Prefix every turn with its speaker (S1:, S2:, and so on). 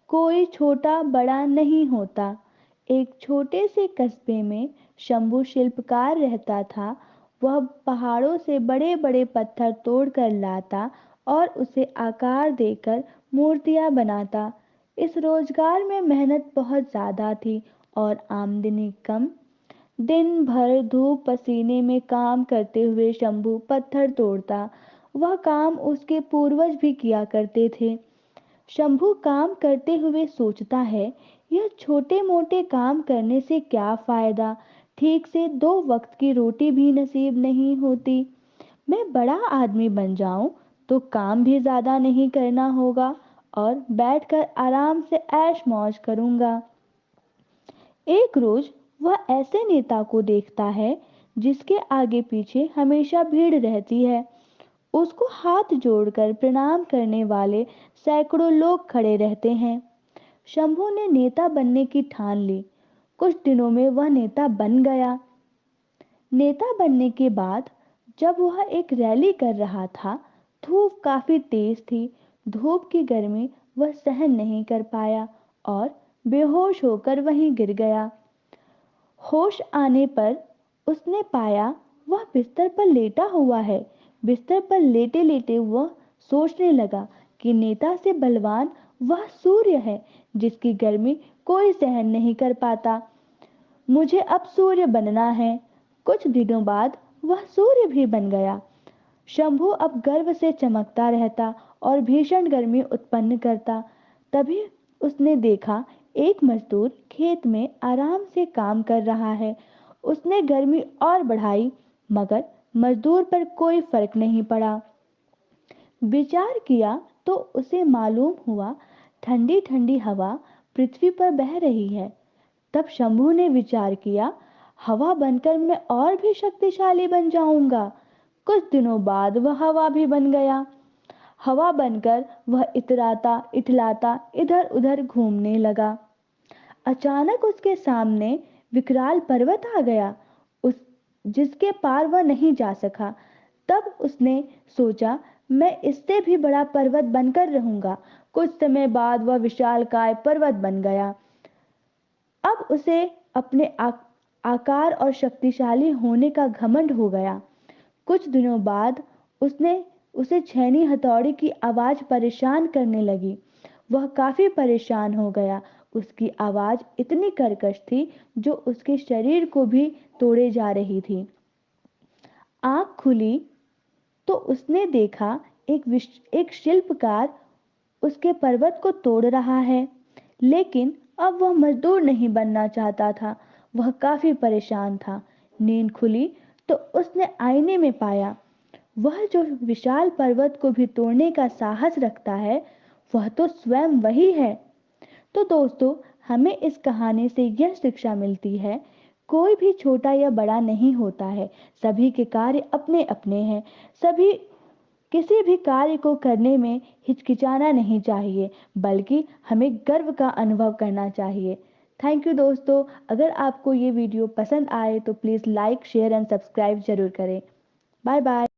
S1: कोई छोटा बड़ा नहीं होता। एक छोटे से कस्बे में शंभू शिल्पकार रहता था। वह पहाड़ों से बड़े बड़े पत्थर तोड़ कर लाता और उसे आकार देकर मूर्तियां बनाता। इस रोजगार में मेहनत बहुत ज्यादा थी और आमदनी कम। दिन भर धूप पसीने में काम करते हुए शंभू पत्थर तोड़ता। वह काम उसके पूर्वज भी किया करते थे। शंभू काम करते हुए सोचता है, यह छोटे मोटे काम करने से क्या फायदा। ठीक से 2 वक्त की रोटी भी नसीब नहीं होती। मैं बड़ा आदमी बन जाऊं तो काम भी ज्यादा नहीं करना होगा और बैठकर आराम से ऐश मौज करूंगा। एक रोज वह ऐसे नेता को देखता है जिसके आगे पीछे हमेशा भीड़ रहती है। उसको हाथ जोड़कर प्रणाम करने वाले सैकड़ों लोग खड़े रहते हैं। शंभू ने नेता बनने की ठान ली। कुछ दिनों में वह नेता बन गया। नेता बनने के बाद जब वह एक रैली कर रहा था, धूप काफी तेज थी। धूप की गर्मी वह सहन नहीं कर पाया और बेहोश होकर वहीं गिर गया। होश आने पर उसने पाया वह बिस्तर पर लेटा हुआ है। बिस्तर पर लेटे लेटे वह सोचने लगा कि नेता से बलवान वह सूर्य है जिसकी गर्मी कोई सहन नहीं कर पाता। मुझे अब सूर्य बनना है। कुछ दिनों बाद वह सूर्य भी बन गया। शंभू अब गर्व से चमकता रहता और भीषण गर्मी उत्पन्न करता। तभी उसने देखा एक मजदूर खेत में आराम से काम कर रहा है। उसने गर्मी और बढ़ाई मगर मजदूर पर कोई फर्क नहीं पड़ा। विचार किया तो उसे मालूम हुआ ठंडी ठंडी हवा पृथ्वी पर बह रही है। तब शंभू ने विचार किया, हवा बनकर मैं और भी शक्तिशाली बन जाऊंगा। कुछ दिनों बाद वह हवा भी बन गया। हवा बनकर वह इतराता इठलाता इधर उधर घूमने लगा। अचानक उसके सामने विकराल पर्वत आ गया, उस जिसके पार वह नहीं जा सका। तब उसने सोचा, मैं इससे भी बड़ा पर्वत बनकर रहूंगा। कुछ समय बाद वह विशालकाय पर्वत बन गया। अब उसे अपने आकार और शक्तिशाली होने का घमंड हो गया। कुछ दिनों बाद उसने उसे छेनी हथौड़ी की आवाज परेशान करने लगी। वह काफी परेशान हो गया। उसकी आवाज इतनी कर्कश थी जो उसके शरीर को भी तोड़े जा रही थी। आंख खुली तो उसने देखा एक शिल्पकार उसके पर्वत को तोड़ रहा है। लेकिन अब वह मजदूर नहीं बनना चाहता था। वह काफी परेशान था। नींद खुली तो उसने आईने में पाया, वह जो विशाल पर्वत को भी तोड़ने का साहस रखता है, वह तो स्वयं वही है। तो दोस्तों, हमें इस कहानी से यह शिक्षा मिलती है, कोई भी छोटा या बड़ा नहीं होता है। सभी के कार्य अपने अपने हैं। सभी किसी भी कार्य को करने में हिचकिचाना नहीं चाहिए, बल्कि हमें गर्व का अनुभव करना चाहिए। थैंक यू दोस्तों। अगर आपको ये वीडियो पसंद आए तो please like share and subscribe जरूर करें। Bye bye.